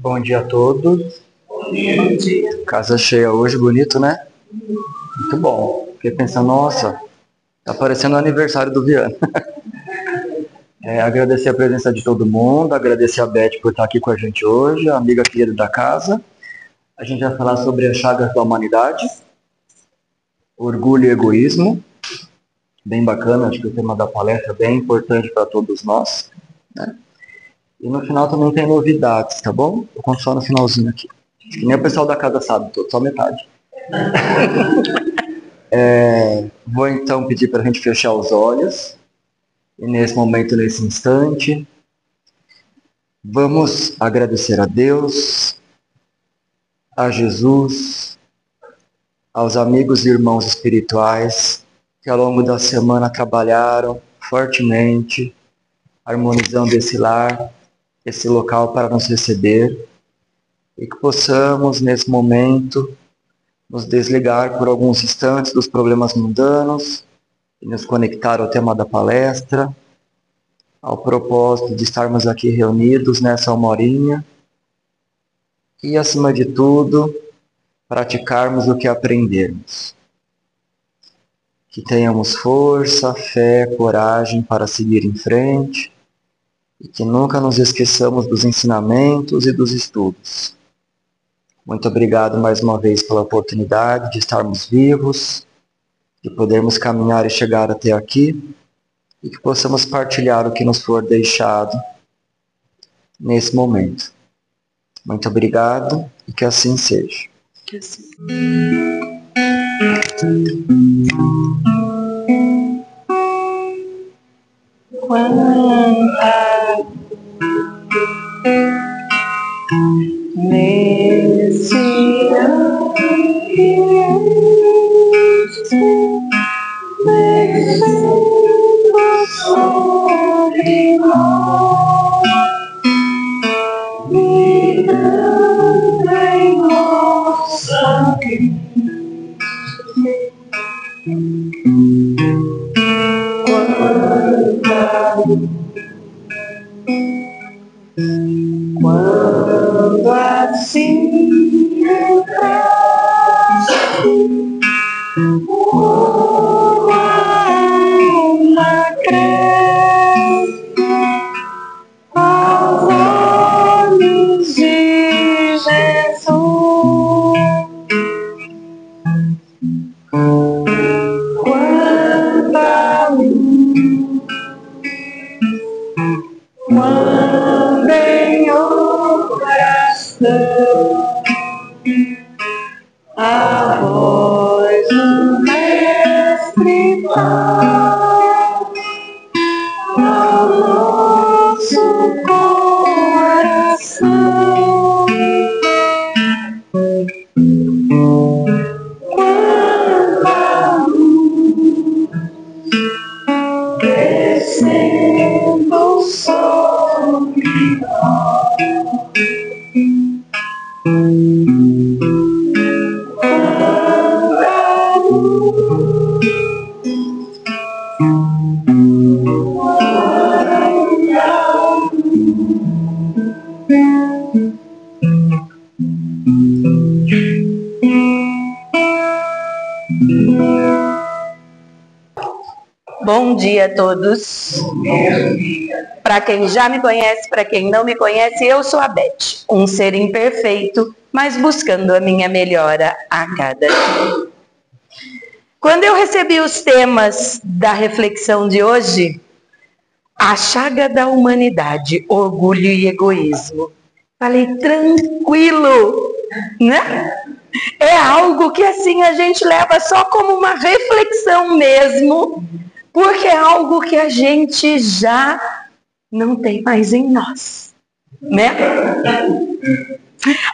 Bom dia a todos. Bom dia. Casa cheia hoje, bonito, né? Muito bom. Fiquei pensando, nossa, tá parecendo o aniversário do Viana. Agradecer a presença de todo mundo, agradecer a Beth por estar aqui com a gente hoje, a amiga querida da casa. A gente vai falar sobre as chagas da humanidade, orgulho e egoísmo. Bem bacana, acho que o tema da palestra é bem importante para todos nós, né? E no final também tem novidades, tá bom? Vou contar só no finalzinho aqui. Que nem o pessoal da casa sabe, só metade. Vou então pedir para a gente fechar os olhos. E nesse momento, nesse instante, vamos agradecer a Deus, a Jesus, aos amigos e irmãos espirituais que ao longo da semana trabalharam fortemente, harmonizando esse lar, esse local para nos receber, e que possamos, nesse momento, nos desligar por alguns instantes dos problemas mundanos e nos conectar ao tema da palestra, ao propósito de estarmos aqui reunidos nessa 1 horinha e, acima de tudo, praticarmos o que aprendermos. Que tenhamos força, fé, coragem para seguir em frente e que nunca nos esqueçamos dos ensinamentos e dos estudos. Muito obrigado mais uma vez pela oportunidade de estarmos vivos, de podermos caminhar e chegar até aqui e que possamos partilhar o que nos for deixado nesse momento. Muito obrigado e que assim seja. Que assim. Quanta nesse descendo sobre nós, mirando em nossa vida. Quando assim entraste, como uma cresce aos olhos de Jesus, quanta luz, quando em oração a voz do Mestre fala ao nosso coração. Quanta luz descendo sobre nós. Bom dia a todos. Para quem já me conhece, para quem não me conhece, eu sou a Beth, um ser imperfeito, mas buscando a minha melhora a cada dia. Quando eu recebi os temas da reflexão de hoje, a chaga da humanidade, orgulho e egoísmo, falei, tranquilo, né? É algo que assim a gente leva só como uma reflexão mesmo, porque é algo que a gente já não tem mais em nós, né?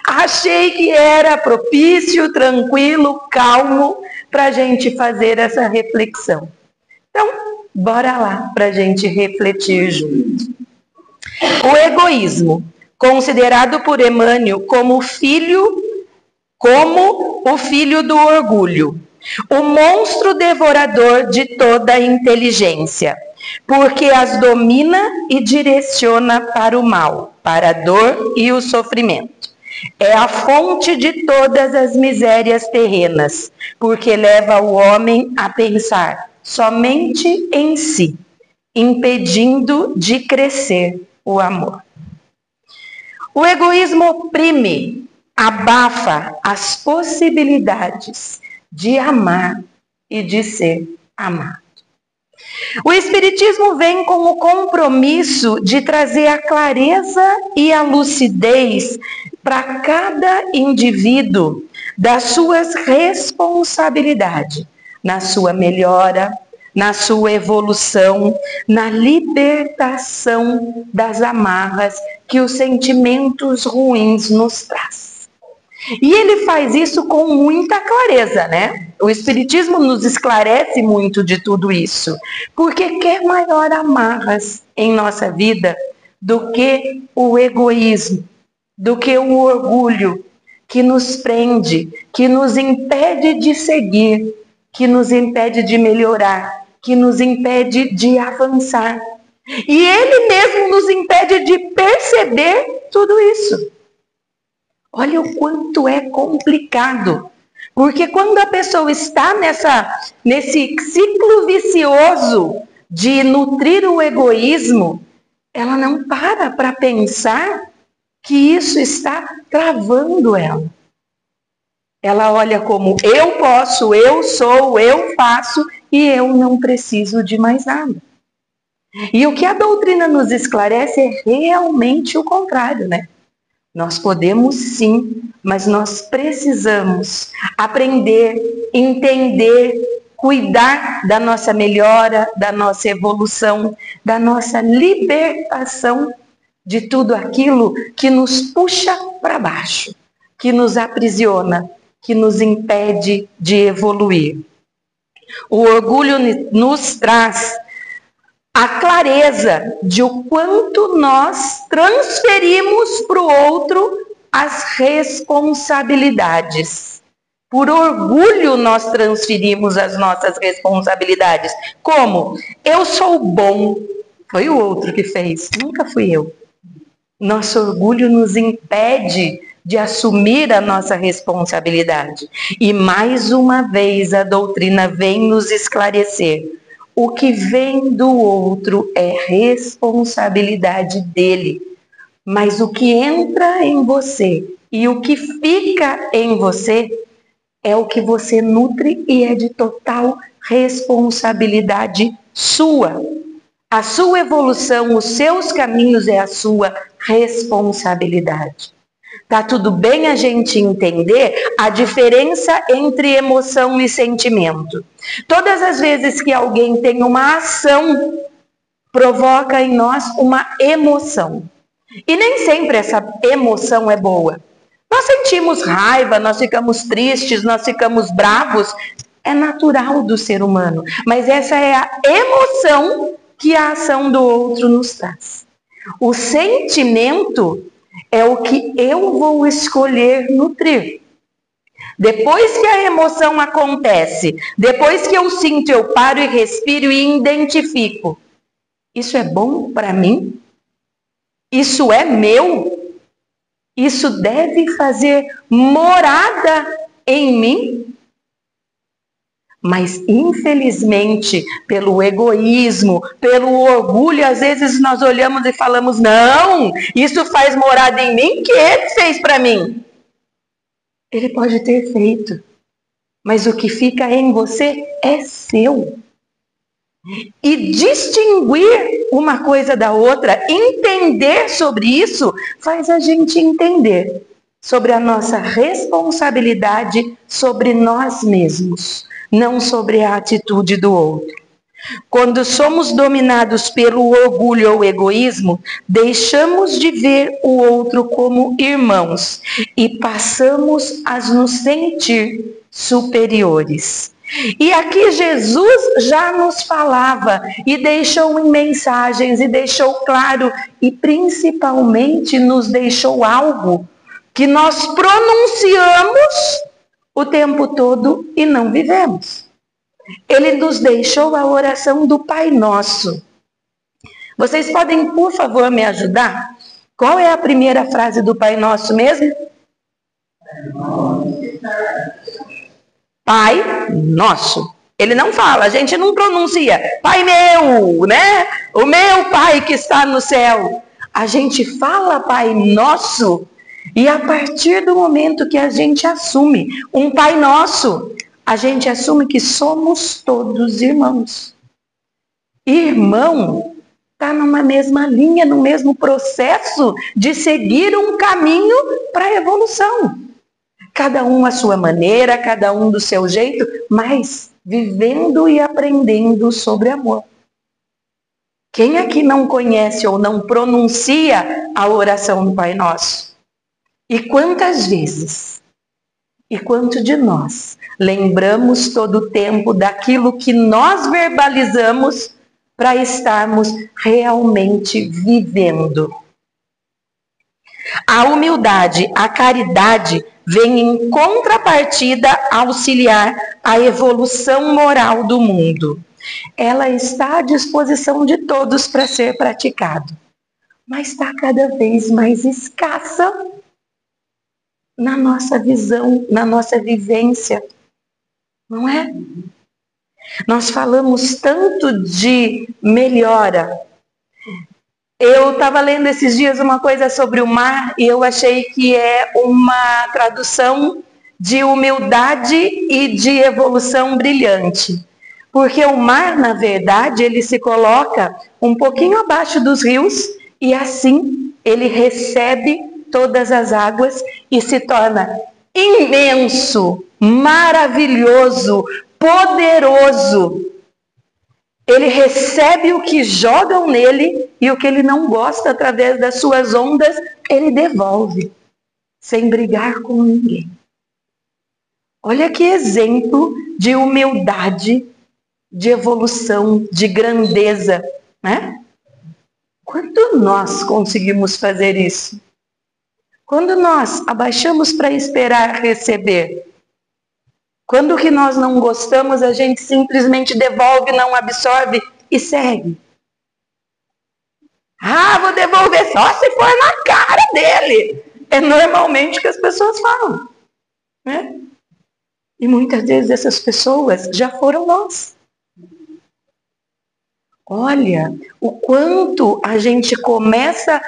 Achei que era propício, tranquilo, calmo, para a gente fazer essa reflexão. Então, bora lá para a gente refletir junto. O egoísmo, considerado por Emmanuel como o filho do orgulho, o monstro devorador de toda a inteligência, porque as domina e direciona para o mal, para a dor e o sofrimento. É a fonte de todas as misérias terrenas, porque leva o homem a pensar somente em si, impedindo de crescer o amor. O egoísmo oprime, abafa as possibilidades de amar e de ser amado. O Espiritismo vem com o compromisso de trazer a clareza e a lucidez para cada indivíduo das suas responsabilidades, na sua melhora, na sua evolução, na libertação das amarras que os sentimentos ruins nos trazem. E ele faz isso com muita clareza, né? O Espiritismo nos esclarece muito de tudo isso, porque quer maior amarras em nossa vida do que o egoísmo, do que o orgulho que nos prende, que nos impede de seguir, que nos impede de melhorar, que nos impede de avançar. E ele mesmo nos impede de perceber tudo isso. Olha o quanto é complicado. Porque quando a pessoa está nesse ciclo vicioso de nutrir o egoísmo, ela não para pensar que isso está travando ela. Ela olha como eu posso, eu sou, eu faço e eu não preciso de mais nada. E o que a doutrina nos esclarece é realmente o contrário, né? Nós podemos sim, mas nós precisamos aprender, entender, cuidar da nossa melhora, da nossa evolução, da nossa libertação de tudo aquilo que nos puxa para baixo, que nos aprisiona, que nos impede de evoluir. O orgulho nos traz a clareza de o quanto nós transferimos para o outro as responsabilidades. Por orgulho nós transferimos as nossas responsabilidades. Como? Eu sou bom. Foi o outro que fez, nunca fui eu. Nosso orgulho nos impede de assumir a nossa responsabilidade. E mais uma vez a doutrina vem nos esclarecer. O que vem do outro é responsabilidade dele. Mas o que entra em você e o que fica em você é o que você nutre e é de total responsabilidade sua. A sua evolução, os seus caminhos é a sua responsabilidade. Tá tudo bem a gente entender a diferença entre emoção e sentimento. Todas as vezes que alguém tem uma ação, provoca em nós uma emoção. E nem sempre essa emoção é boa. Nós sentimos raiva, nós ficamos tristes, nós ficamos bravos. É natural do ser humano. Mas essa é a emoção que a ação do outro nos traz. O sentimento é o que eu vou escolher nutrir. Depois que a emoção acontece, depois que eu sinto, eu paro e respiro e identifico. Isso é bom para mim? Isso é meu? Isso deve fazer morada em mim? Mas, infelizmente, pelo egoísmo, pelo orgulho, às vezes nós olhamos e falamos, não, isso faz morada em mim, que ele fez para mim. Ele pode ter feito, mas o que fica em você é seu. E distinguir uma coisa da outra, entender sobre isso, faz a gente entender sobre a nossa responsabilidade sobre nós mesmos, não sobre a atitude do outro. Quando somos dominados pelo orgulho ou egoísmo, deixamos de ver o outro como irmãos e passamos a nos sentir superiores. E aqui Jesus já nos falava e deixou em mensagens e deixou claro e principalmente nos deixou algo que nós pronunciamos o tempo todo e não vivemos. Ele nos deixou a oração do Pai Nosso. Vocês podem, por favor, me ajudar? Qual é a primeira frase do Pai Nosso mesmo? Pai Nosso. Ele não fala, a gente não pronuncia Pai meu, né? O meu Pai que está no céu. A gente fala Pai Nosso e a partir do momento que a gente assume um Pai Nosso, a gente assume que somos todos irmãos. Irmão está numa mesma linha, no mesmo processo de seguir um caminho para a evolução. Cada um à sua maneira, cada um do seu jeito, mas vivendo e aprendendo sobre amor. Quem aqui não conhece ou não pronuncia a oração do Pai Nosso? E quantas vezes, e quanto de nós, lembramos todo o tempo daquilo que nós verbalizamos para estarmos realmente vivendo? A humildade, a caridade, vem em contrapartida auxiliar a evolução moral do mundo. Ela está à disposição de todos para ser praticado, mas está cada vez mais escassa na nossa visão, na nossa vivência, não é? Nós falamos tanto de melhora. Eu estava lendo esses dias uma coisa sobre o mar e eu achei que é uma tradução de humildade e de evolução brilhante. Porque o mar, na verdade, ele se coloca um pouquinho abaixo dos rios e assim ele recebe todas as águas e se torna imenso, maravilhoso, poderoso. Ele recebe o que jogam nele e o que ele não gosta através das suas ondas, ele devolve, sem brigar com ninguém. Olha que exemplo de humildade, de evolução, de grandeza, né? Quando nós conseguimos fazer isso? Quando nós abaixamos para esperar receber? Quando o que nós não gostamos, a gente simplesmente devolve, não absorve e segue. Ah, vou devolver só se for na cara dele. É normalmente o que as pessoas falam, né? E muitas vezes essas pessoas já foram nós. Olha o quanto a gente começa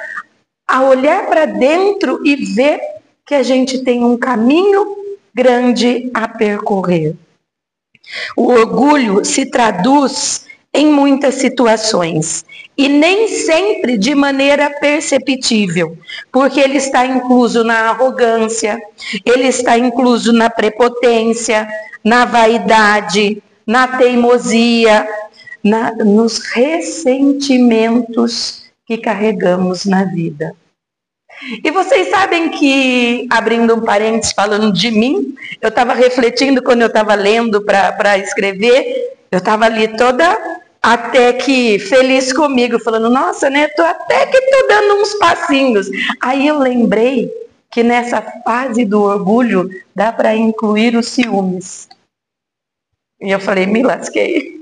a olhar para dentro e ver que a gente tem um caminho grande a percorrer. O orgulho se traduz em muitas situações e nem sempre de maneira perceptível, porque ele está incluso na arrogância, ele está incluso na prepotência, na vaidade, na teimosia, nos ressentimentos que carregamos na vida. E vocês sabem que, abrindo um parênteses falando de mim, eu estava refletindo quando eu estava lendo para escrever, eu estava ali toda até que feliz comigo, falando, nossa, né, até que estou dando uns passinhos. Aí eu lembrei que nessa fase do orgulho dá para incluir os ciúmes. E eu falei, me lasquei.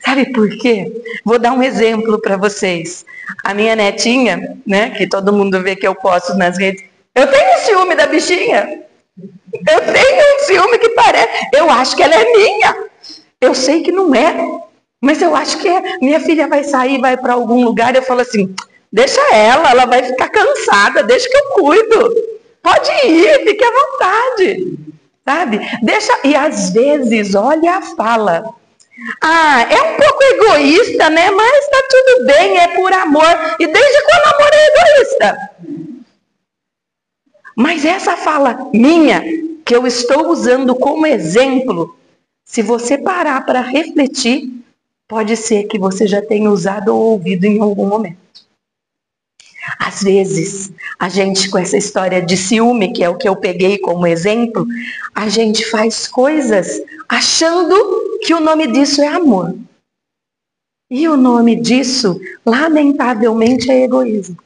Sabe por quê? Vou dar um exemplo para vocês. A minha netinha, né, que todo mundo vê que eu posto nas redes, eu tenho ciúme da bichinha. Eu tenho um ciúme que parece, eu acho que ela é minha. Eu sei que não é, mas eu acho que é. Minha filha vai sair, vai para algum lugar, eu falo assim, deixa ela vai ficar cansada, deixa que eu cuido. Pode ir, fique à vontade. Sabe? Deixa, e às vezes, olha a fala. Ah, é um pouco egoísta, né? Mas tá tudo bem, é por amor. E desde quando amor é egoísta? Mas essa fala minha, que eu estou usando como exemplo, se você parar para refletir, pode ser que você já tenha usado ou ouvido em algum momento. Às vezes, a gente com essa história de ciúme, que é o que eu peguei como exemplo, a gente faz coisas achando que o nome disso é amor. E o nome disso, lamentavelmente, é egoísmo.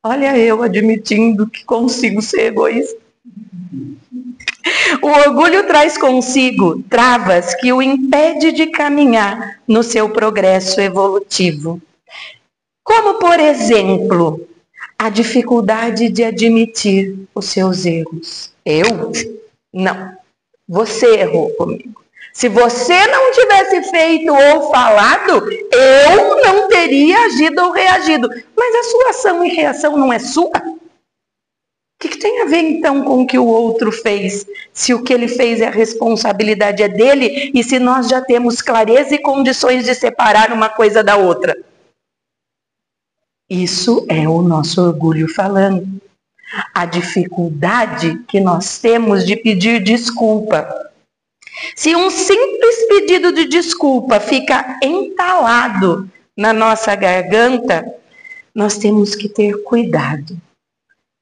Olha eu admitindo que consigo ser egoísta. O orgulho traz consigo travas que o impede de caminhar no seu progresso evolutivo. Como, por exemplo, a dificuldade de admitir os seus erros. Eu? Não. Você errou comigo. Se você não tivesse feito ou falado, eu não teria agido ou reagido. Mas a sua ação e reação não é sua? O que tem a ver então com o que o outro fez? Se o que ele fez é a responsabilidade é dele e se nós já temos clareza e condições de separar uma coisa da outra? Isso é o nosso orgulho falando. A dificuldade que nós temos de pedir desculpa. Se um simples pedido de desculpa fica entalado na nossa garganta, nós temos que ter cuidado.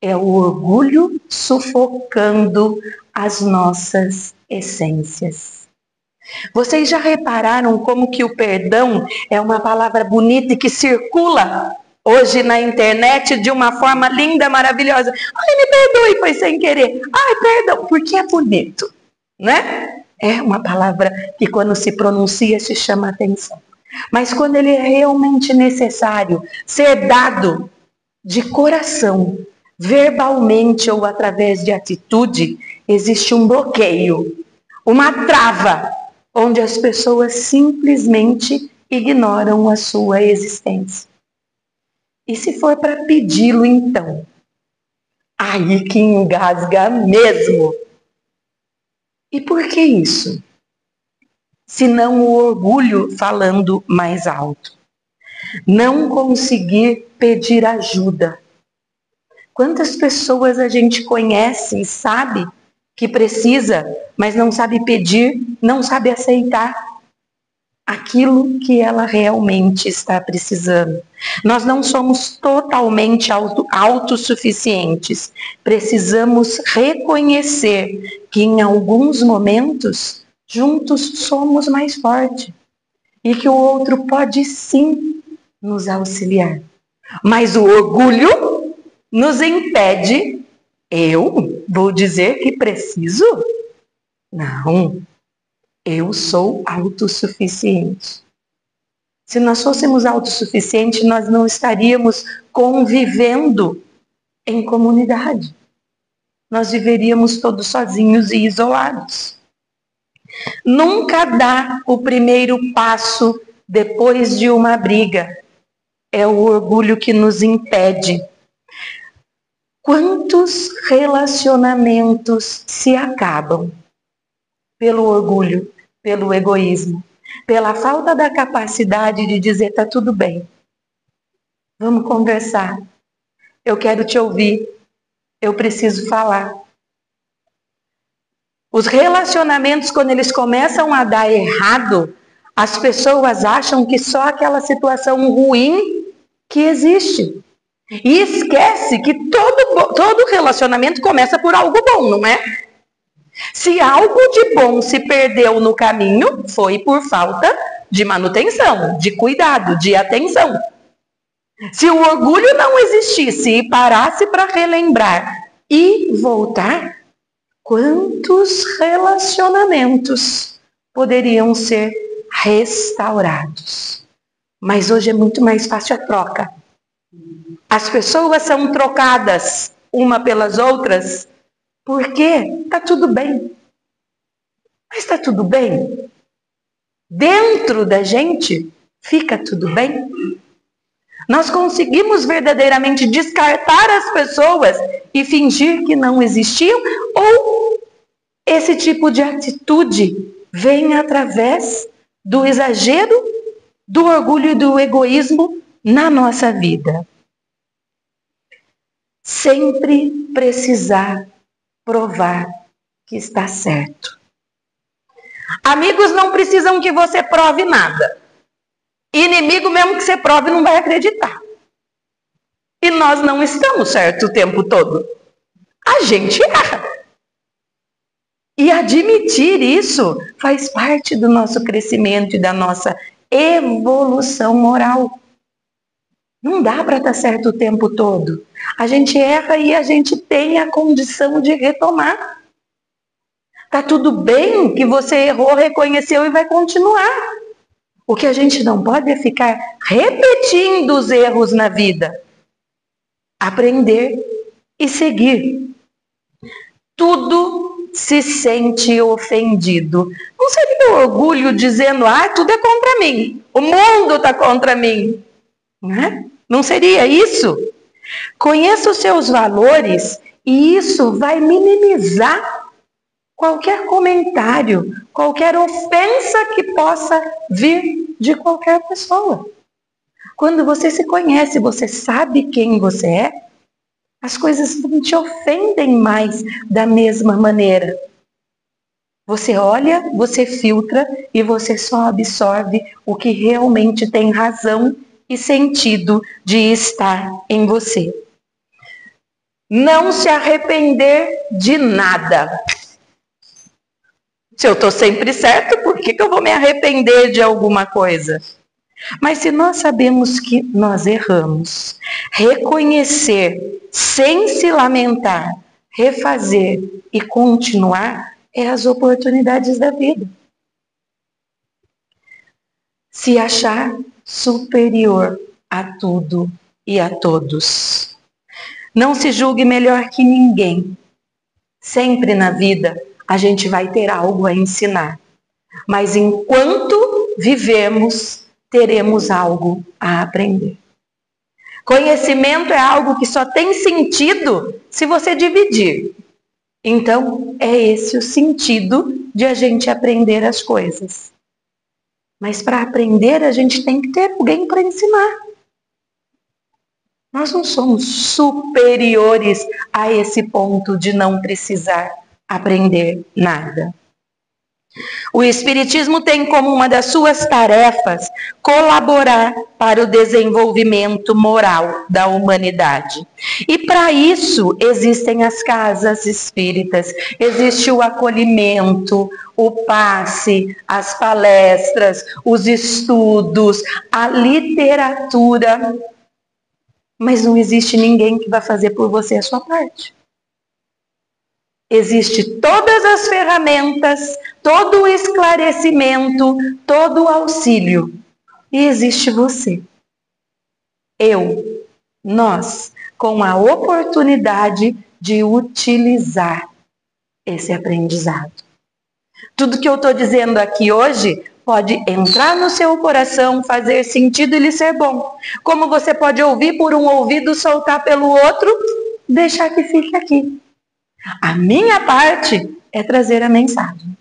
É o orgulho sufocando as nossas essências. Vocês já repararam como que o perdão é uma palavra bonita e que circula hoje na internet de uma forma linda, maravilhosa? Ai, me perdoe, foi sem querer. Ai, perdão, porque é bonito, né? É uma palavra que quando se pronuncia se chama atenção. Mas quando ele é realmente necessário ser dado de coração, verbalmente ou através de atitude, existe um bloqueio, uma trava, onde as pessoas simplesmente ignoram a sua existência. E se for para pedi-lo então? Aí que engasga mesmo. E por que isso? Se não o orgulho falando mais alto. Não conseguir pedir ajuda. Quantas pessoas a gente conhece e sabe que precisa, mas não sabe pedir, não sabe aceitar aquilo que ela realmente está precisando. Nós não somos totalmente autossuficientes. Precisamos reconhecer que em alguns momentos, juntos somos mais fortes. E que o outro pode sim nos auxiliar. Mas o orgulho nos impede. Eu vou dizer que preciso? Não. Eu sou autossuficiente. Se nós fôssemos autossuficientes, nós não estaríamos convivendo em comunidade. Nós viveríamos todos sozinhos e isolados. Nunca dá o primeiro passo depois de uma briga. É o orgulho que nos impede. Quantos relacionamentos se acabam pelo orgulho, pelo egoísmo, pela falta da capacidade de dizer tá tudo bem. Vamos conversar. Eu quero te ouvir. Eu preciso falar. Os relacionamentos, quando eles começam a dar errado, as pessoas acham que só aquela situação ruim que existe. E esquece que todo relacionamento começa por algo bom, não é? Se algo de bom se perdeu no caminho, foi por falta de manutenção, de cuidado, de atenção. Se o orgulho não existisse e parasse para relembrar e voltar, quantos relacionamentos poderiam ser restaurados? Mas hoje é muito mais fácil a troca. As pessoas são trocadas uma pelas outras porque está tudo bem. Mas está tudo bem? Dentro da gente fica tudo bem? Nós conseguimos verdadeiramente descartar as pessoas e fingir que não existiam? Ou esse tipo de atitude vem através do exagero, do orgulho e do egoísmo na nossa vida? Sempre precisar provar que está certo. Amigos não precisam que você prove nada. Inimigo, mesmo que você prove, não vai acreditar. E nós não estamos certos o tempo todo. A gente erra. E admitir isso faz parte do nosso crescimento e da nossa evolução moral. Não dá para estar certo o tempo todo. A gente erra e a gente tem a condição de retomar. Tá tudo bem que você errou, reconheceu e vai continuar. O que a gente não pode é ficar repetindo os erros na vida. Aprender e seguir. Tudo se sente ofendido. Não seria orgulho dizendo, tudo é contra mim. O mundo está contra mim. Não seria isso? Conheça os seus valores e isso vai minimizar qualquer comentário, qualquer ofensa que possa vir de qualquer pessoa. Quando você se conhece, você sabe quem você é, as coisas não te ofendem mais da mesma maneira. Você olha, você filtra e você só absorve o que realmente tem razão e sentido de estar em você. Não se arrepender de nada. Se eu estou sempre certo, por que eu vou me arrepender de alguma coisa? Mas se nós sabemos que nós erramos, reconhecer sem se lamentar, refazer e continuar é as oportunidades da vida. Se achar superior a tudo e a todos. Não se julgue melhor que ninguém. Sempre na vida a gente vai ter algo a ensinar. Mas enquanto vivemos, teremos algo a aprender. Conhecimento é algo que só tem sentido se você dividir. Então, é esse o sentido de a gente aprender as coisas. Mas para aprender, a gente tem que ter alguém para ensinar. Nós não somos superiores a esse ponto de não precisar aprender nada. O Espiritismo tem como uma das suas tarefas colaborar para o desenvolvimento moral da humanidade. E para isso existem as casas espíritas, existe o acolhimento, o passe, as palestras, os estudos, a literatura. Mas não existe ninguém que vai fazer por você a sua parte. Existe todas as ferramentas, todo o esclarecimento, todo o auxílio. E existe você. Eu, nós, com a oportunidade de utilizar esse aprendizado. Tudo que eu estou dizendo aqui hoje pode entrar no seu coração, fazer sentido e lhe ser bom. Como você pode ouvir por um ouvido, soltar pelo outro, deixar que fique aqui. A minha parte é trazer a mensagem.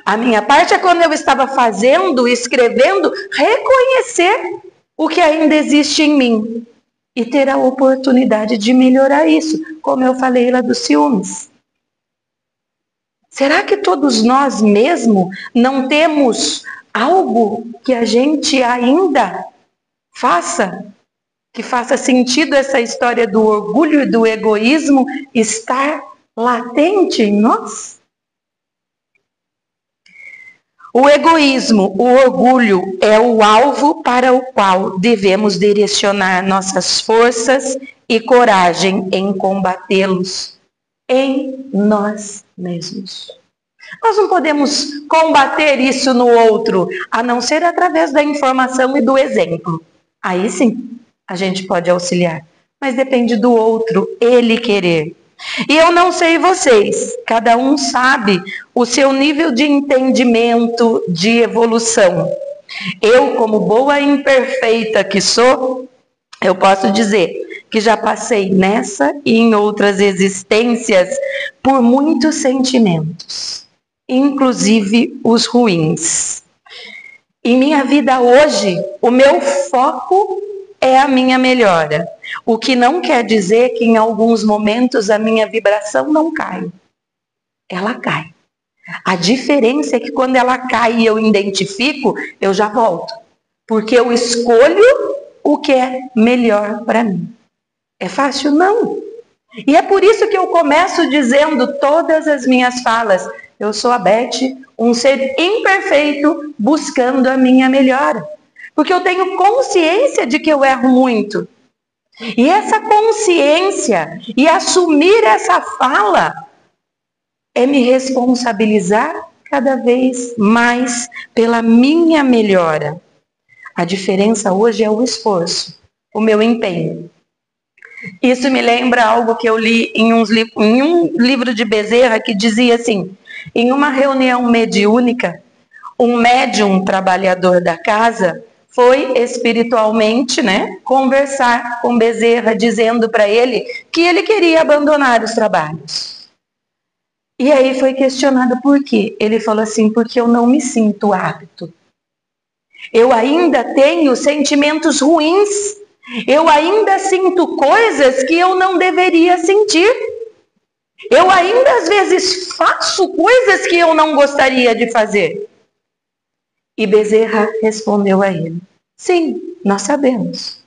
A minha parte é quando eu estava fazendo, escrevendo, reconhecer o que ainda existe em mim e ter a oportunidade de melhorar isso, como eu falei lá dos ciúmes. Será que todos nós mesmo não temos algo que a gente ainda faça? Que faça sentido essa história do orgulho e do egoísmo estar latente em nós? O egoísmo, o orgulho é o alvo para o qual devemos direcionar nossas forças e coragem em combatê-los em nós mesmos. Nós não podemos combater isso no outro, a não ser através da informação e do exemplo. Aí sim, a gente pode auxiliar, mas depende do outro, ele querer. E eu não sei vocês, cada um sabe o seu nível de entendimento, de evolução. Eu, como boa e imperfeita que sou, eu posso dizer que já passei nessa e em outras existências por muitos sentimentos, inclusive os ruins. Em minha vida hoje, o meu foco é a minha melhora. O que não quer dizer que em alguns momentos a minha vibração não cai. Ela cai. A diferença é que quando ela cai e eu identifico, eu já volto. Porque eu escolho o que é melhor para mim. É fácil? Não. E é por isso que eu começo dizendo todas as minhas falas. Eu sou a Beth, um ser imperfeito buscando a minha melhora. Porque eu tenho consciência de que eu erro muito. E essa consciência e assumir essa fala é me responsabilizar cada vez mais pela minha melhora. A diferença hoje é o esforço, o meu empenho. Isso me lembra algo que eu li em um livro de Bezerra, que dizia assim: em uma reunião mediúnica, um médium trabalhador da casa foi espiritualmente, conversar com Bezerra, dizendo para ele que ele queria abandonar os trabalhos. E aí foi questionado por quê. Ele falou assim: porque eu não me sinto apto. Eu ainda tenho sentimentos ruins. Eu ainda sinto coisas que eu não deveria sentir. Eu ainda às vezes faço coisas que eu não gostaria de fazer. E Bezerra respondeu a ele: sim, nós sabemos.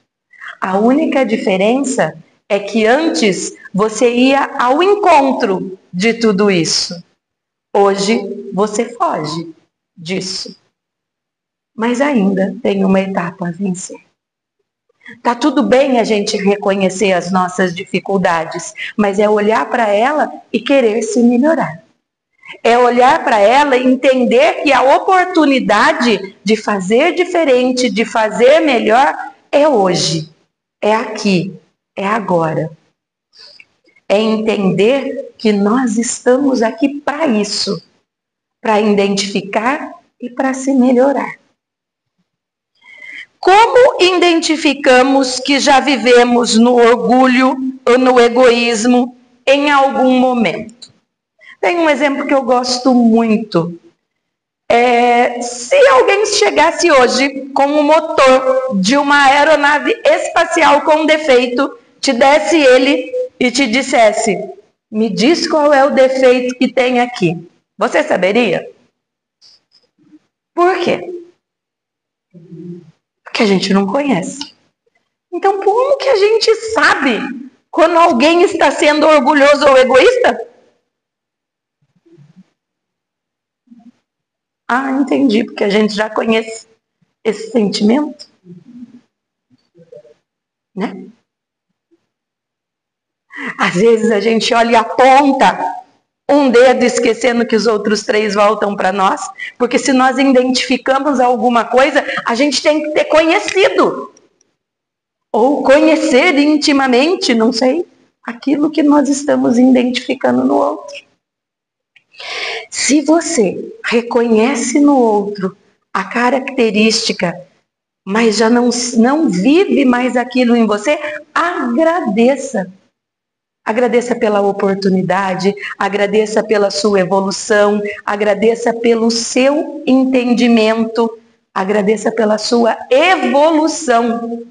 A única diferença é que antes você ia ao encontro de tudo isso. Hoje você foge disso. Mas ainda tem uma etapa a vencer. Tá tudo bem a gente reconhecer as nossas dificuldades, mas é olhar para ela e querer se melhorar. É olhar para ela e entender que a oportunidade de fazer diferente, de fazer melhor, é hoje, é aqui, é agora. É entender que nós estamos aqui para isso, para identificar e para se melhorar. Como identificamos que já vivemos no orgulho ou no egoísmo em algum momento? Tem um exemplo que eu gosto muito. Se alguém chegasse hoje com o motor de uma aeronave espacial com defeito, te desse ele e te dissesse: me diz qual é o defeito que tem aqui. Você saberia? Por quê? Porque a gente não conhece. Então, como que a gente sabe quando alguém está sendo orgulhoso ou egoísta? Ah, entendi, porque a gente já conhece esse sentimento, né? Às vezes a gente olha e aponta um dedo esquecendo que os outros 3 voltam para nós, porque se nós identificamos alguma coisa, a gente tem que ter conhecido, ou conhecer intimamente, não sei, aquilo que nós estamos identificando no outro. Se você reconhece no outro a característica, mas já não vive mais aquilo em você, agradeça. Agradeça pela oportunidade, agradeça pela sua evolução, agradeça pelo seu entendimento, agradeça pela sua evolução.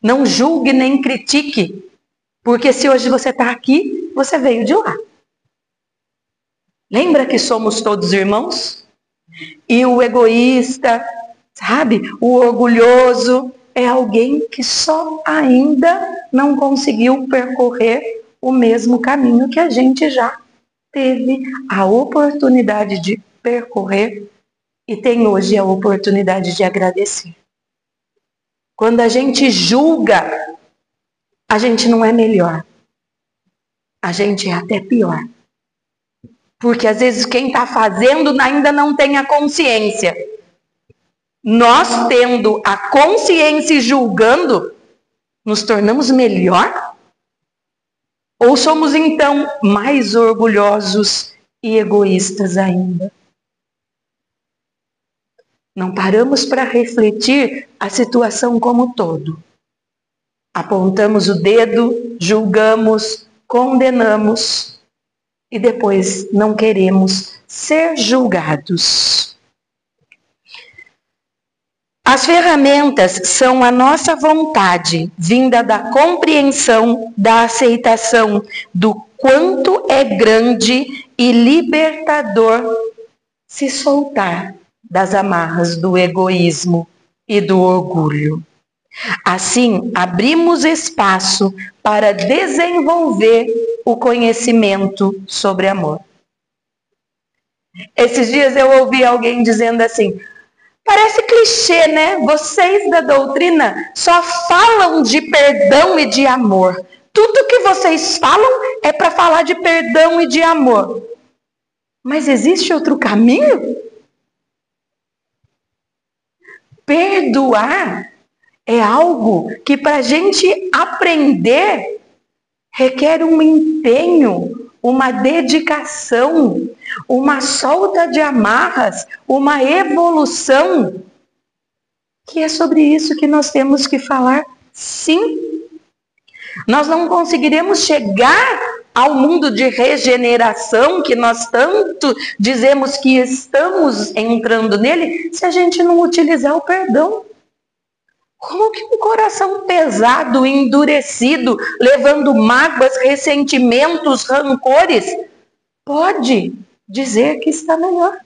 Não julgue nem critique, porque se hoje você está aqui, você veio de lá. Lembra que somos todos irmãos? E o egoísta, sabe, o orgulhoso, é alguém que só ainda não conseguiu percorrer o mesmo caminho que a gente já teve a oportunidade de percorrer e tem hoje a oportunidade de agradecer. Quando a gente julga, a gente não é melhor. A gente é até pior. Porque às vezes quem está fazendo ainda não tem a consciência. Nós tendo a consciência e julgando, nos tornamos melhor? Ou somos então mais orgulhosos e egoístas ainda? Não paramos para refletir a situação como um todo. Apontamos o dedo, julgamos, condenamos e depois não queremos ser julgados. As ferramentas são a nossa vontade, vinda da compreensão, da aceitação do quanto é grande e libertador se soltar das amarras do egoísmo e do orgulho. Assim, abrimos espaço para desenvolver o conhecimento sobre amor. Esses dias eu ouvi alguém dizendo assim: parece clichê, né? Vocês da doutrina só falam de perdão e de amor. Tudo que vocês falam é para falar de perdão e de amor. Mas existe outro caminho? Perdoar é algo que para a gente aprender requer um empenho, uma dedicação, uma solta de amarras, uma evolução. Que é sobre isso que nós temos que falar, sim. Nós não conseguiremos chegar ao mundo de regeneração que nós tanto dizemos que estamos entrando nele, se a gente não utilizar o perdão. Como que um coração pesado, endurecido, levando mágoas, ressentimentos, rancores, pode dizer que está melhor?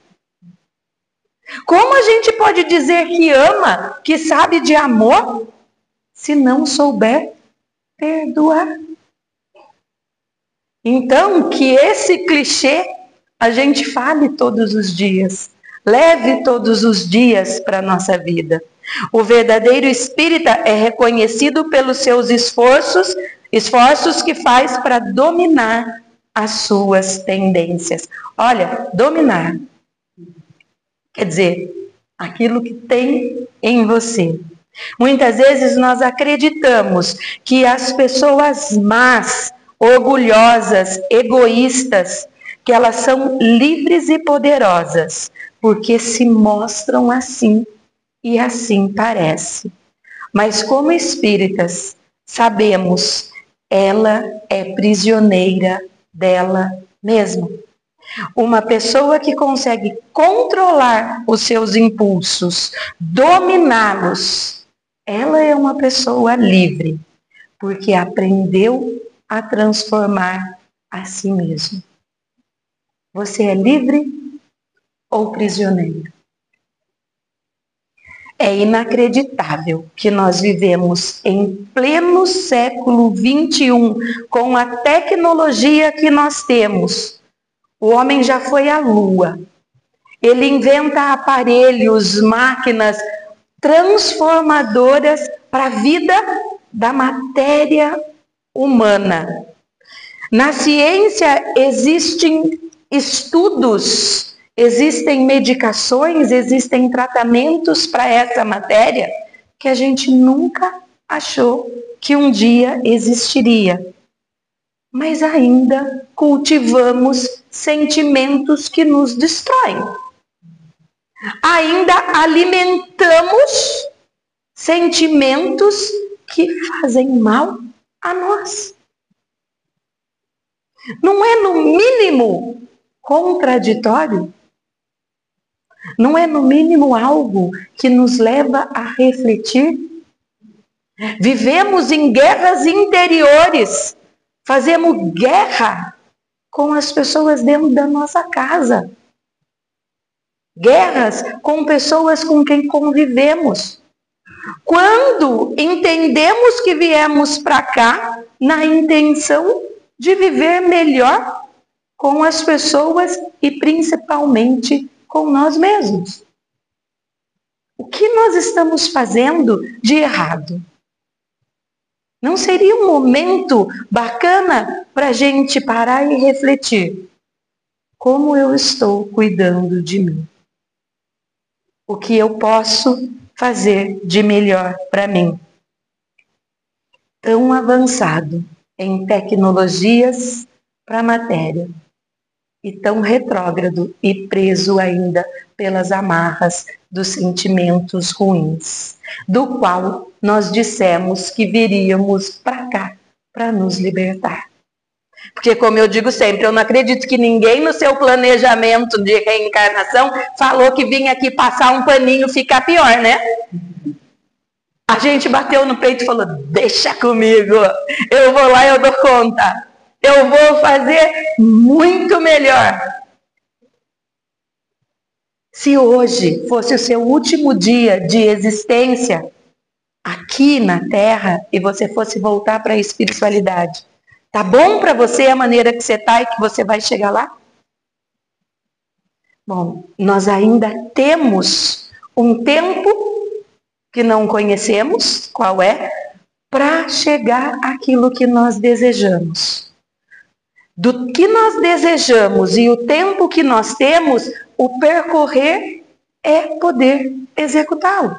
Como a gente pode dizer que ama, que sabe de amor, se não souber perdoar? Então, que esse clichê a gente fale todos os dias, leve todos os dias para a nossa vida. O verdadeiro espírita é reconhecido pelos seus esforços que faz para dominar as suas tendências. Olha, dominar quer dizer, aquilo que tem em você. Muitas vezes nós acreditamos que as pessoas más, orgulhosas, egoístas, que elas são livres e poderosas, porque se mostram assim e assim parece. Mas como espíritas, sabemos, ela é prisioneira dela mesma. Uma pessoa que consegue controlar os seus impulsos, dominá-los, ela é uma pessoa livre, porque aprendeu a transformar a si mesma. Você é livre ou prisioneiro? É inacreditável que nós vivemos em pleno século XXI, com a tecnologia que nós temos. O homem já foi à Lua. Ele inventa aparelhos, máquinas transformadoras para a vida da matéria humana. Na ciência existem estudos, existem medicações, existem tratamentos para essa matéria que a gente nunca achou que um dia existiria. Mas ainda cultivamos sentimentos que nos destroem. Ainda alimentamos sentimentos que fazem mal a nós. Não é, no mínimo, contraditório? Não é, no mínimo, algo que nos leva a refletir? Vivemos em guerras interiores. Fazemos guerra com as pessoas dentro da nossa casa. Guerras com pessoas com quem convivemos. Quando entendemos que viemos para cá na intenção de viver melhor com as pessoas e principalmente com nós mesmos. O que nós estamos fazendo de errado? Não seria um momento bacana para a gente parar e refletir? Como eu estou cuidando de mim? O que eu posso fazer de melhor para mim? Tão avançado em tecnologias para a matéria e tão retrógrado e preso ainda pelas amarras dos sentimentos ruins, do qual nós dissemos que viríamos para cá para nos libertar. Porque, como eu digo sempre, eu não acredito que ninguém no seu planejamento de reencarnação falou que vinha aqui passar um paninho e ficar pior, né? A gente bateu no peito e falou, deixa comigo, eu vou lá e eu dou conta. Eu vou fazer muito melhor. Se hoje fosse o seu último dia de existência aqui na Terra e você fosse voltar para a espiritualidade, tá bom para você a maneira que você está e que você vai chegar lá? Bom, nós ainda temos um tempo que não conhecemos, qual é, para chegar àquilo que nós desejamos. do que nós desejamos e o tempo que nós temos, o percorrer é poder executá-lo.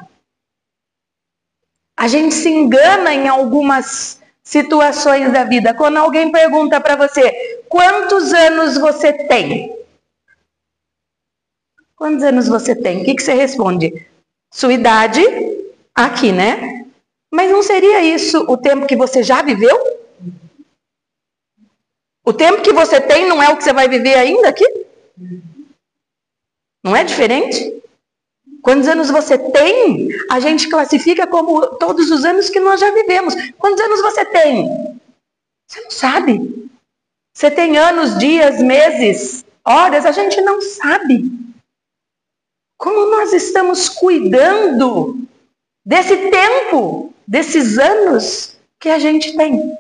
A gente se engana em algumas situações da vida. Quando alguém pergunta para você, quantos anos você tem? Quantos anos você tem? O que você responde? Sua idade, aqui, né? Mas não seria isso o tempo que você já viveu? O tempo que você tem não é o que você vai viver ainda aqui? Não é diferente? Quantos anos você tem, a gente classifica como todos os anos que nós já vivemos. Quantos anos você tem? Você não sabe. Você tem anos, dias, meses, horas, a gente não sabe. Como nós estamos cuidando desse tempo, desses anos que a gente tem?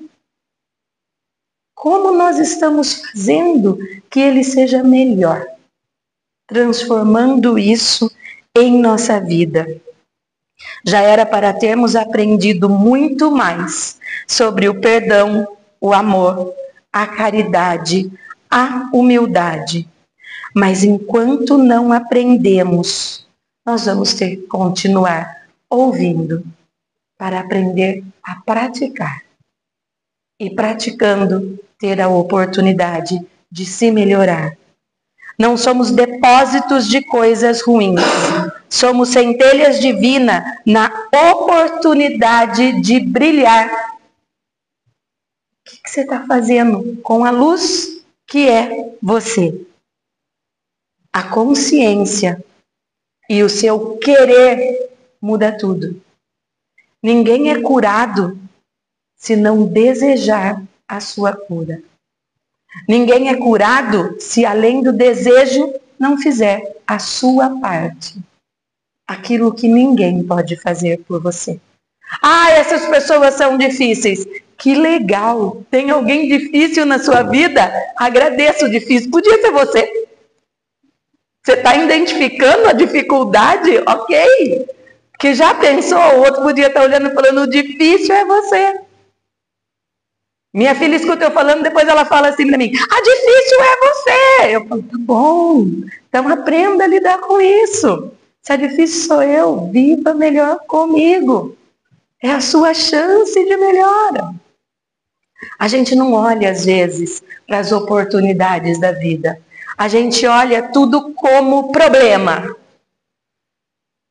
Como nós estamos fazendo que ele seja melhor? Transformando isso em nossa vida. Já era para termos aprendido muito mais sobre o perdão, o amor, a caridade, a humildade. Mas enquanto não aprendemos, nós vamos ter que continuar ouvindo para aprender a praticar. E praticando, ter a oportunidade de se melhorar. Não somos depósitos de coisas ruins. Somos centelhas divinas na oportunidade de brilhar. O que você está fazendo com a luz que é você? A consciência e o seu querer muda tudo. Ninguém é curado se não desejar a sua cura. Ninguém é curado se além do desejo não fizer a sua parte. Aquilo que ninguém pode fazer por você. Ah, essas pessoas são difíceis. Que legal! Tem alguém difícil na sua vida? Agradeço o difícil. Podia ser você. Você está identificando a dificuldade? Ok. Que já pensou, o outro podia estar olhando e falando, o difícil é você. Minha filha escuta eu falando, depois ela fala assim para mim, a difícil é você. Eu falo, tá bom, então aprenda a lidar com isso. Se é difícil sou eu, viva melhor comigo. É a sua chance de melhora. A gente não olha às vezes para as oportunidades da vida. A gente olha tudo como problema.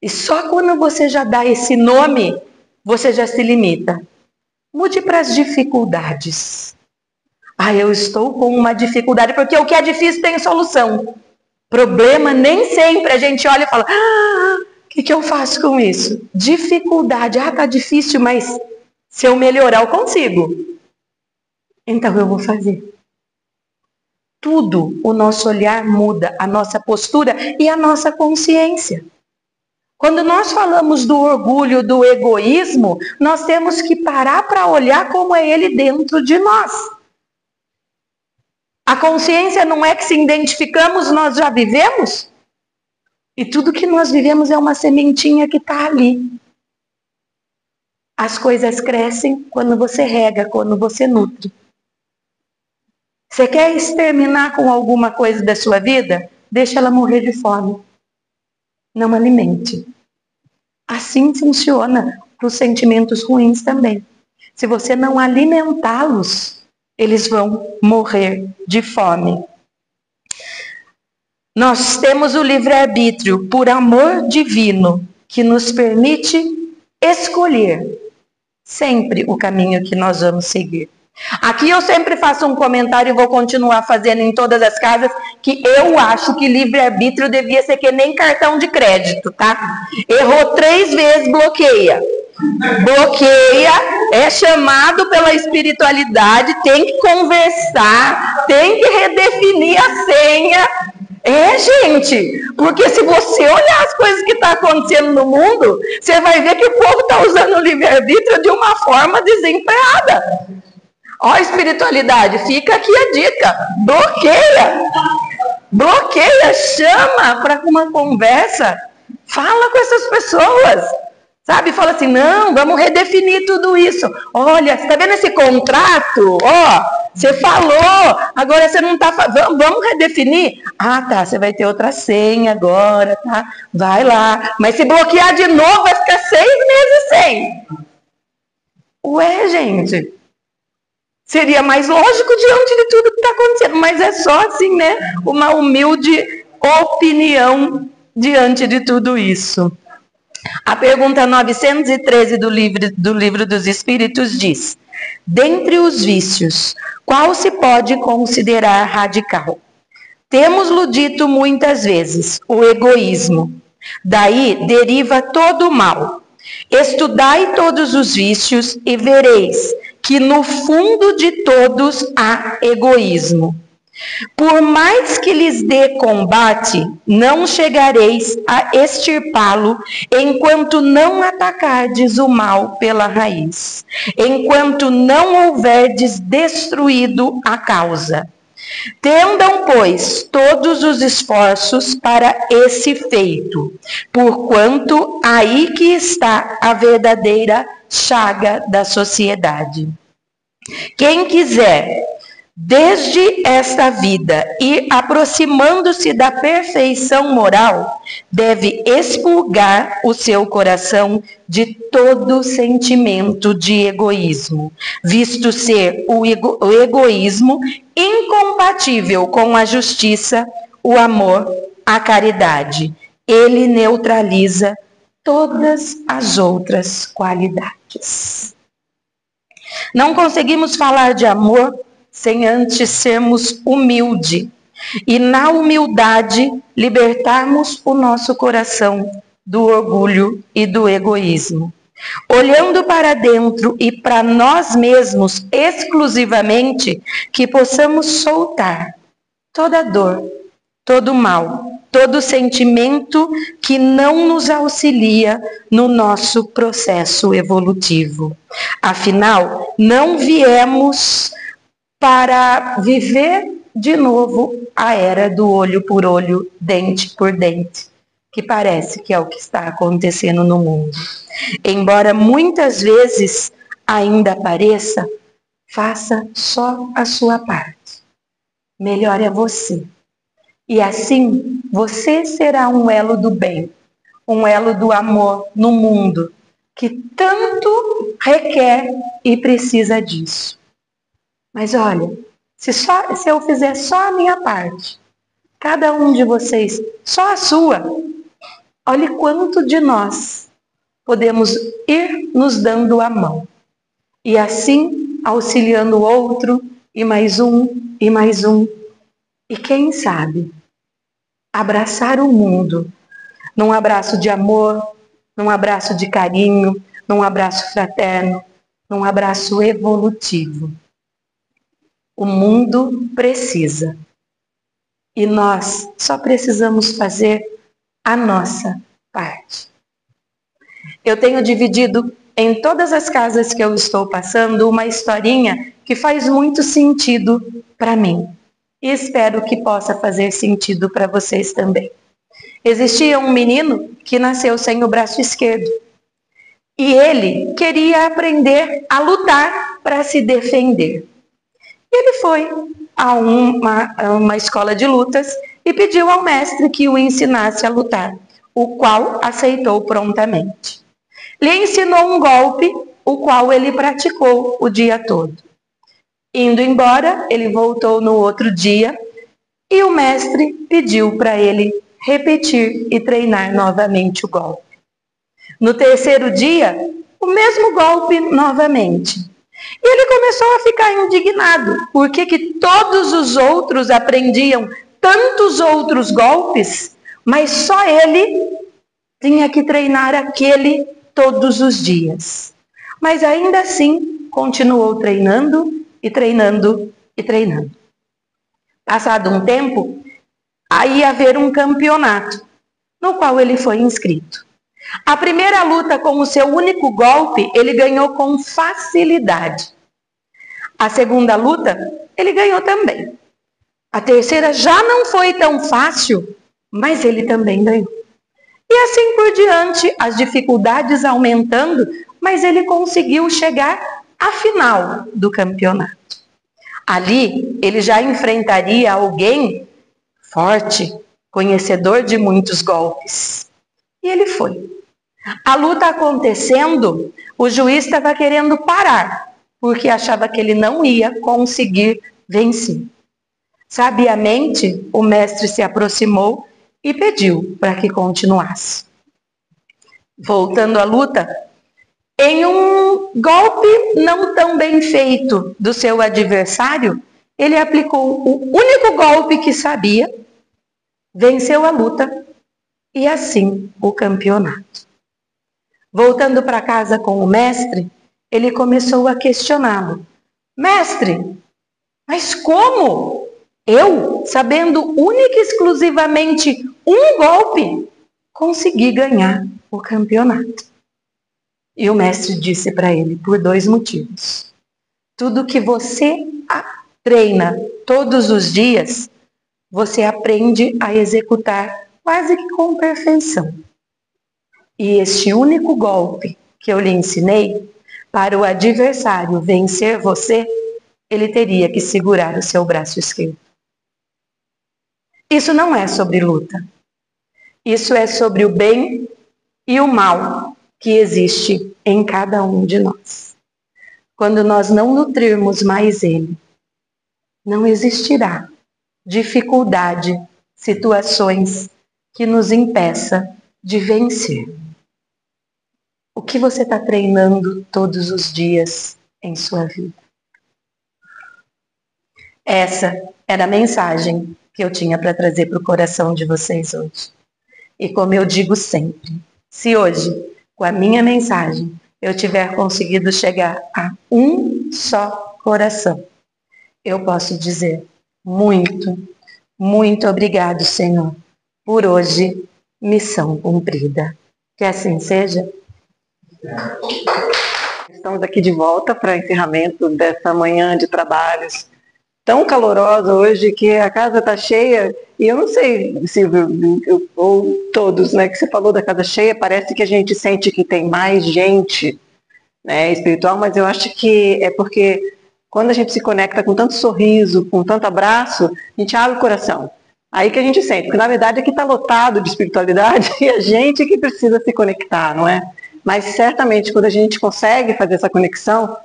E só quando você já dá esse nome, você já se limita. Mude para as dificuldades. Ah, eu estou com uma dificuldade, porque o que é difícil tem solução. Problema, nem sempre a gente olha e fala, o que eu faço com isso? Dificuldade, tá difícil, mas se eu melhorar eu consigo. Então eu vou fazer. Tudo, o nosso olhar muda, a nossa postura e a nossa consciência. Quando nós falamos do orgulho, do egoísmo, nós temos que parar para olhar como é ele dentro de nós. A consciência não é que se identificamos, nós já vivemos? E tudo que nós vivemos é uma sementinha que está ali. As coisas crescem quando você rega, quando você nutre. Você quer exterminar com alguma coisa da sua vida? Deixa ela morrer de fome. Não alimente. Assim funciona para os sentimentos ruins também. Se você não alimentá-los, eles vão morrer de fome. Nós temos o livre-arbítrio por amor divino, que nos permite escolher sempre o caminho que nós vamos seguir. Aqui eu sempre faço um comentário e vou continuar fazendo em todas as casas, que eu acho que livre-arbítrio devia ser que nem cartão de crédito, tá? Errou 3 vezes, bloqueia. Bloqueia, é chamado pela espiritualidade, tem que conversar, tem que redefinir a senha. Gente, porque se você olhar as coisas que estão acontecendo no mundo, você vai ver que o povo está usando o livre-arbítrio de uma forma desempenhada. Ó, espiritualidade, fica aqui a dica, bloqueia, chama para uma conversa, fala com essas pessoas, Sabe, fala assim, não, vamos redefinir tudo isso. Olha, você está vendo esse contrato? Ó, você falou, agora você não está falando. Vamos redefinir? Ah, tá, você vai ter outra senha agora, tá? Vai lá. Mas se bloquear de novo, vai ficar 6 meses sem. Ué, gente, seria mais lógico diante de tudo que está acontecendo. Mas é só assim, né? Uma humilde opinião diante de tudo isso. A pergunta 913 do livro dos Espíritos diz: dentre os vícios, qual se pode considerar radical? Temos-lo dito muitas vezes, o egoísmo. Daí deriva todo o mal. Estudai todos os vícios e vereis que no fundo de todos há egoísmo. Por mais que lhes dê combate, não chegareis a extirpá-lo enquanto não atacardes o mal pela raiz, enquanto não houverdes destruído a causa. Tendam, pois, todos os esforços para esse feito, porquanto aí que está a verdadeira chaga da sociedade. Quem quiser, desde esta vida, ir aproximando-se da perfeição moral, deve expurgar o seu coração de todo sentimento de egoísmo, visto ser o egoísmo incompatível com a justiça, o amor, a caridade. Ele neutraliza todas as outras qualidades. Não conseguimos falar de amor sem antes sermos humildes e na humildade libertarmos o nosso coração do orgulho e do egoísmo. Olhando para dentro e para nós mesmos exclusivamente, que possamos soltar toda dor, todo mal, todo sentimento que não nos auxilia no nosso processo evolutivo. Afinal, não viemos para viver de novo a era do olho por olho, dente por dente, que parece que é o que está acontecendo no mundo. Embora muitas vezes ainda pareça, faça só a sua parte. Melhor é você. E assim, você será um elo do bem, um elo do amor no mundo, que tanto requer e precisa disso. Mas olha, se eu fizer só a minha parte, cada um de vocês, só a sua, olhe quanto de nós podemos ir nos dando a mão. E assim, auxiliando o outro, e mais um, e mais um. E quem sabe, abraçar o mundo num abraço de amor, num abraço de carinho, num abraço fraterno, num abraço evolutivo. O mundo precisa. E nós só precisamos fazer a nossa parte. Eu tenho dividido em todas as casas que eu estou passando uma historinha que faz muito sentido para mim. E espero que possa fazer sentido para vocês também. Existia um menino que nasceu sem o braço esquerdo. E ele queria aprender a lutar para se defender. Ele foi a uma escola de lutas e pediu ao mestre que o ensinasse a lutar, o qual aceitou prontamente. Lhe ensinou um golpe, o qual ele praticou o dia todo. Indo embora, ele voltou no outro dia e o mestre pediu para ele repetir e treinar novamente o golpe. No terceiro dia, o mesmo golpe novamente. E ele começou a ficar indignado, porque que todos os outros aprendiam tantos outros golpes, mas só ele tinha que treinar aquele todos os dias. Mas ainda assim, continuou treinando e treinando e treinando. Passado um tempo, aí ia haver um campeonato, no qual ele foi inscrito. A primeira luta com o seu único golpe, ele ganhou com facilidade. A segunda luta, ele ganhou também. A terceira já não foi tão fácil, mas ele também ganhou. E assim por diante, as dificuldades aumentando, mas ele conseguiu chegar à final do campeonato. Ali, ele já enfrentaria alguém forte, conhecedor de muitos golpes. E ele foi. A luta acontecendo, o juiz estava querendo parar, porque achava que ele não ia conseguir vencer. Sabiamente, o mestre se aproximou e pediu para que continuasse. Voltando à luta, em um golpe não tão bem feito do seu adversário, ele aplicou o único golpe que sabia, venceu a luta e assim o campeonato. Voltando para casa com o mestre, ele começou a questioná-lo. Mestre, mas como? Eu, sabendo única e exclusivamente um golpe, consegui ganhar o campeonato. E o mestre disse para ele, por 2 motivos. Tudo que você treina todos os dias, você aprende a executar quase que com perfeição. E este único golpe que eu lhe ensinei, para o adversário vencer você, ele teria que segurar o seu braço esquerdo. Isso não é sobre luta. Isso é sobre o bem e o mal que existe em cada um de nós. Quando nós não nutrirmos mais ele, não existirá dificuldade, situações que nos impeça de vencer. O que você está treinando todos os dias em sua vida? Essa era a mensagem que eu tinha para trazer para o coração de vocês hoje. E como eu digo sempre, se hoje, com a minha mensagem, eu tiver conseguido chegar a um só coração, eu posso dizer muito, muito obrigado, Senhor, por hoje, missão cumprida. Que assim seja. Estamos aqui de volta para encerramento dessa manhã de trabalhos tão calorosa hoje, que a casa está cheia, e eu não sei, Silvio, ou todos, né, que você falou da casa cheia, parece que a gente sente que tem mais gente, né, espiritual, mas eu acho que é porque quando a gente se conecta com tanto sorriso, com tanto abraço, a gente abre o coração. Aí que a gente sente, porque na verdade aqui está lotado de espiritualidade e a gente que precisa se conectar, não é? Mas certamente quando a gente consegue fazer essa conexão,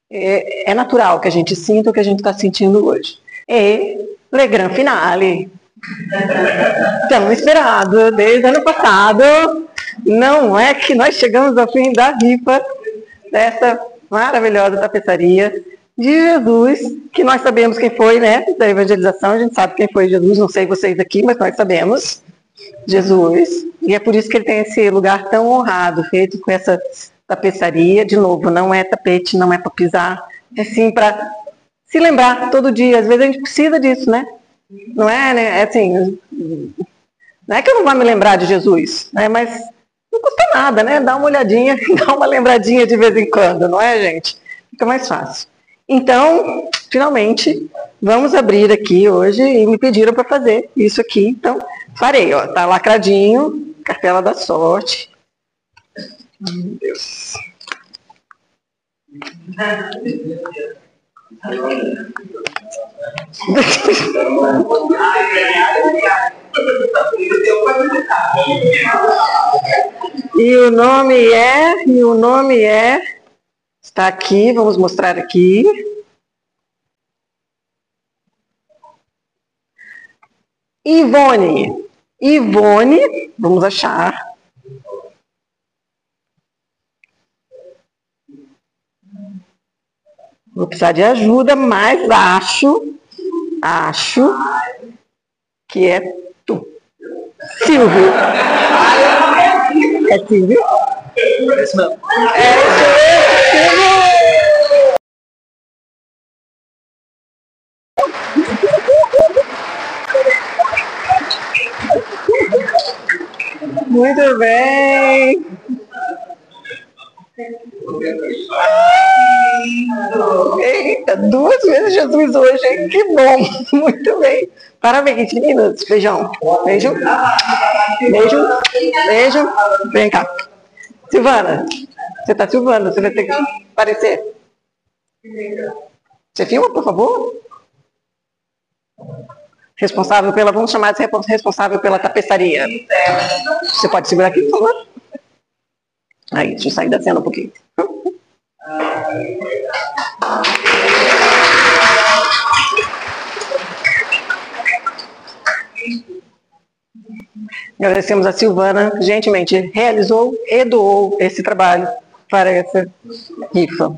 é natural que a gente sinta o que a gente está sentindo hoje. E le gran finale, tão esperado desde ano passado, não é que nós chegamos ao fim da rifa dessa maravilhosa tapeçaria de Jesus, que nós sabemos quem foi, né, da evangelização, a gente sabe quem foi Jesus, não sei vocês aqui, mas nós sabemos, Jesus, e é por isso que ele tem esse lugar tão honrado, feito com essa tapeçaria, de novo, não é tapete, não é para pisar, é sim para se lembrar todo dia, às vezes a gente precisa disso, né, não é, né, é assim, não é que eu não vá me lembrar de Jesus, né, mas não custa nada, né, dá uma olhadinha, dá uma lembradinha de vez em quando, não é, gente? Fica mais fácil. Então, finalmente, vamos abrir aqui hoje e me pediram para fazer isso aqui, então farei, ó, tá lacradinho, cartela da sorte. Meu Deus. E o nome é, está aqui, vamos mostrar aqui. Ivone, vamos achar. Vou precisar de ajuda, mas acho que é tu. Silvio. É Silvio? É isso mesmo. Muito bem. Eita, Olha, 2 vezes Jesus hoje, hein? Que bom! Muito bem. Parabéns, meninas. Beijão. Beijo. Beijo. Beijo. Vem cá. Silvana, você tá Silvana, você vai ter que aparecer. Você filma, por favor? Responsável pela, vamos chamar de responsável pela tapeçaria. Você pode segurar aqui, por favor? Aí, deixa eu sair da cena um pouquinho. Agradecemos a Silvana, gentilmente realizou e doou esse trabalho para essa rifa.